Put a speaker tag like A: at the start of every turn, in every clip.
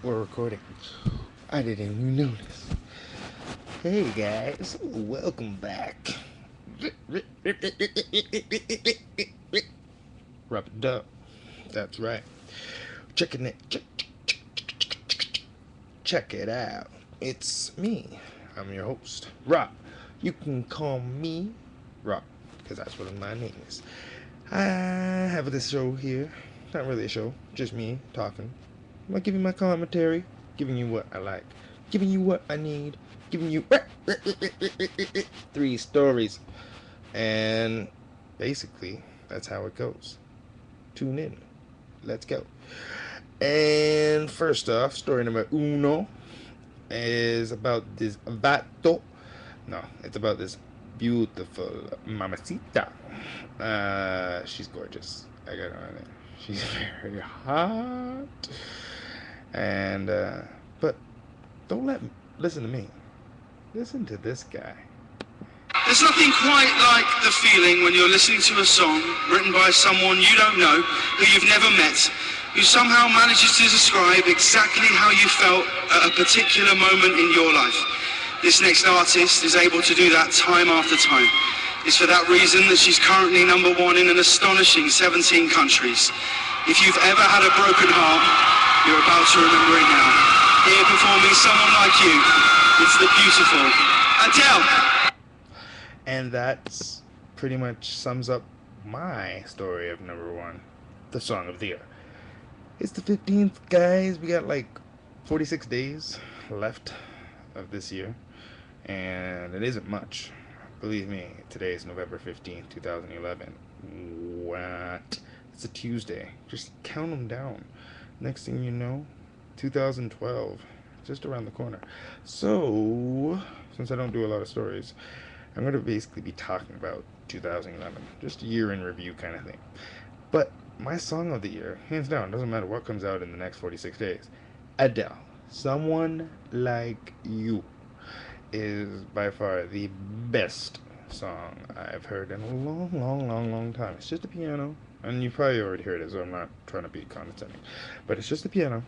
A: We're recording. I didn't even notice. Hey guys, welcome back. Rub it up. That's right. Checking it. Check it out. It's me. I'm your host, Rob. You can call me Rob, because that's what my name is. I have this show here. Not really a show, just me talking. I'm gonna give you my commentary, giving you what I like, giving you what I need, giving you three stories. And basically, that's how it goes. Tune in. Let's go. And first off, story number uno is about this vato. No, it's about this beautiful mamacita. She's gorgeous. I got on it. She's very hot. And but don't listen to me. Listen to this guy.
B: There's nothing quite like the feeling when you're listening to a song written by someone you don't know, who you've never met, who somehow manages to describe exactly how you felt at a particular moment in your life. This next artist is able to do that time after time. It's for that reason that she's currently number one in an astonishing 17 countries. If you've ever had a broken heart, you're about to remember it now. Here performing Someone Like You, it's the beautiful Adele.
A: And that's pretty much sums up my story of number one, the song of the year. It's the 15th, guys. We got like 46 days left of this year, and it isn't much. Believe me, today is November 15th, 2011. What? It's a Tuesday. Just count them down. Next thing you know, 2012, just around the corner. So, since I don't do a lot of stories, I'm going to basically be talking about 2011, just a year in review kind of thing. But my song of the year, hands down, doesn't matter what comes out in the next 46 days, Adele, Someone Like You, is by far the best song I've heard in a long time. It's just a piano, and you probably already heard it, so I'm not trying to be condescending. But it's just a piano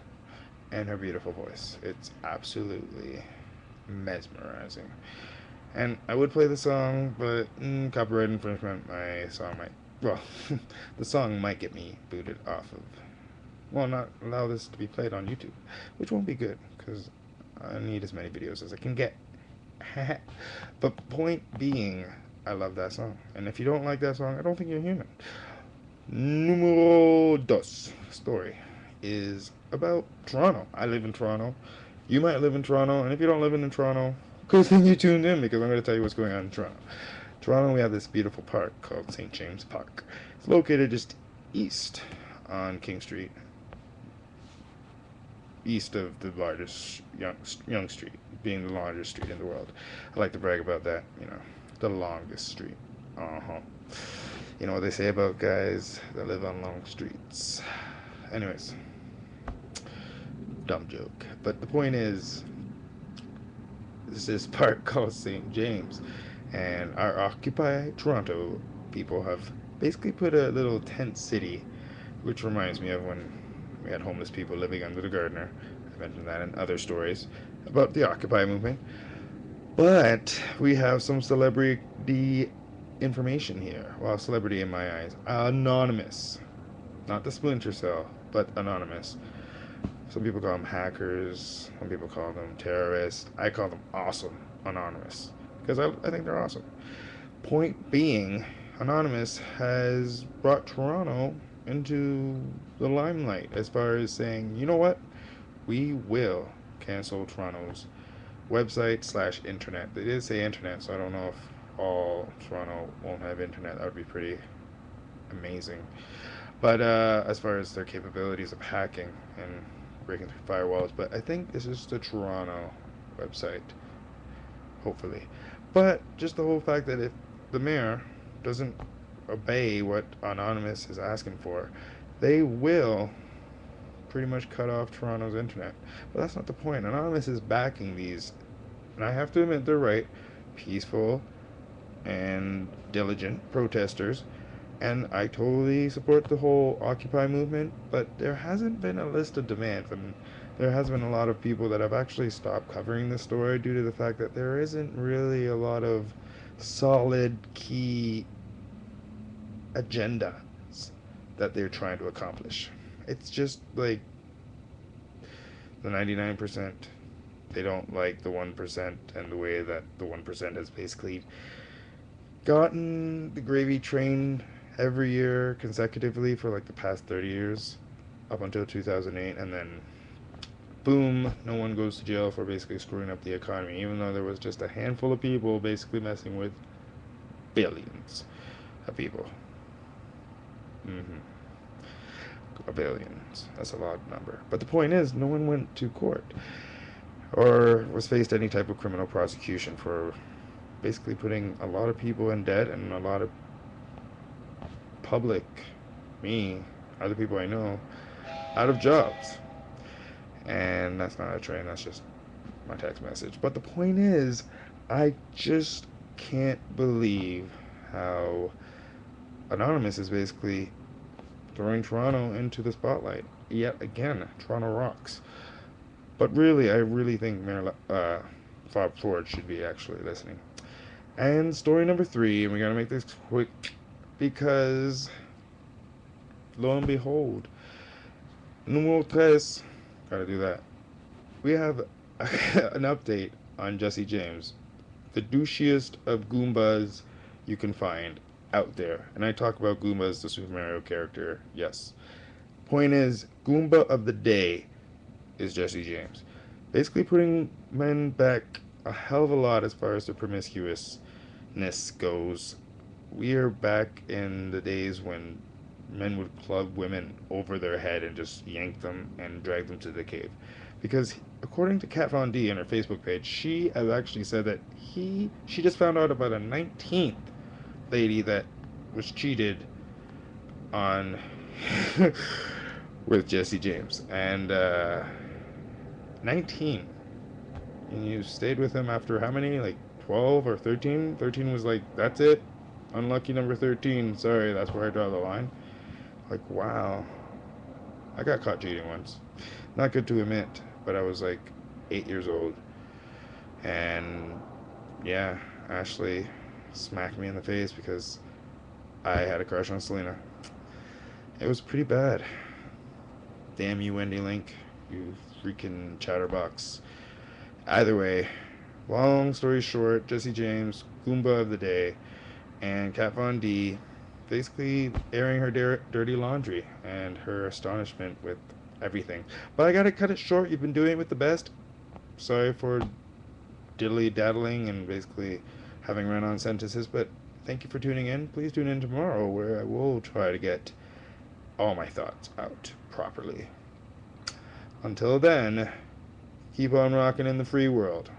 A: and her beautiful voice. It's absolutely mesmerizing. And I would play the song, but copyright infringement, my song might, well, the song might get me booted off of, well, not allow this to be played on YouTube, which won't be good, because I need as many videos as I can get. But point being, I love that song. And if you don't like that song, I don't think you're human. Numero dos story is about Toronto. I live in Toronto. You might live in Toronto, and if you don't live in Toronto, good thing you tuned in, because I'm going to tell you what's going on in Toronto. Toronto, we have this beautiful park called St. James Park. It's located just east on King Street, east of the largest Young Street, being the largest street in the world. I like to brag about that, the longest street. You know what they say about guys that live on long streets. Anyways, dumb joke. But the point is, this is park called St. James, and our Occupy Toronto people have basically put a little tent city, which reminds me of when we had homeless people living under the gardener. I mentioned that in other stories about the Occupy movement. But we have some celebrity information here. Well, celebrity in my eyes. Anonymous. Not the Splinter Cell, but anonymous. Some people call them hackers. Some people call them terrorists. I call them awesome anonymous, because I think they're awesome. Point being, Anonymous has brought Toronto into the limelight as far as saying, you know what? We will cancel Toronto's website / internet. They did say internet, so I don't know if all Toronto won't have internet. That would be pretty amazing. But as far as their capabilities of hacking and breaking through firewalls, but I think this is the Toronto website, hopefully. But just the whole fact that if the mayor doesn't obey what Anonymous is asking for, they will pretty much cut off Toronto's internet. But that's not the point. Anonymous is backing these, and I have to admit they're right, peaceful and diligent protesters, and I totally support the whole Occupy movement, but there hasn't been a list of demands, and there has been a lot of people that have actually stopped covering the story due to the fact that there isn't really a lot of solid key agenda that they're trying to accomplish. It's just like the 99%. They don't like the 1% and the way that the 1% has basically gotten the gravy train every year consecutively for like the past 30 years up until 2008, and then boom, no one goes to jail for basically screwing up the economy, even though there was just a handful of people basically messing with billions of people. Mm-hmm. Billions. That's a large number. But the point is, no one went to court or was faced any type of criminal prosecution for basically putting a lot of people in debt and a lot of public, me, other people I know, out of jobs. And that's not a train, that's just my text message. But the point is, I just can't believe how Anonymous is basically throwing Toronto into the spotlight. Yet again, Toronto rocks. But really, I really think Mayor Bob Ford should be actually listening. And story number 3, and we gotta make this quick because lo and behold, Numero tres, gotta do that. We have an update on Jesse James, the douchiest of Goombas you can find out there. And I talk about Goomba as the Super Mario character, yes. Point is, Goomba of the day is Jesse James. Basically putting men back a hell of a lot as far as the promiscuousness goes. We are back in the days when men would club women over their head and just yank them and drag them to the cave. Because according to Kat Von D on her Facebook page, she has actually said that she just found out about a 19th lady that was cheated on with Jesse James. And 19. And you stayed with him after how many? Like 12 or 13? 13 was like, that's it. Unlucky number 13. Sorry, that's where I draw the line. Like, wow. I got caught cheating once. Not good to admit, but I was like 8 years old. And yeah, Ashley smacked me in the face because I had a crush on Selena. It was pretty bad. Damn you, Wendy Link. You freaking chatterbox. Either way, long story short, Jesse James, Goomba of the day, and Kat Von D basically airing her dirty laundry and her astonishment with everything. But I gotta cut it short. You've been doing it with the best. Sorry for diddly daddling and basically having run on sentences, but thank you for tuning in. Please tune in tomorrow where I will try to get all my thoughts out properly. Until then, keep on rocking in the free world.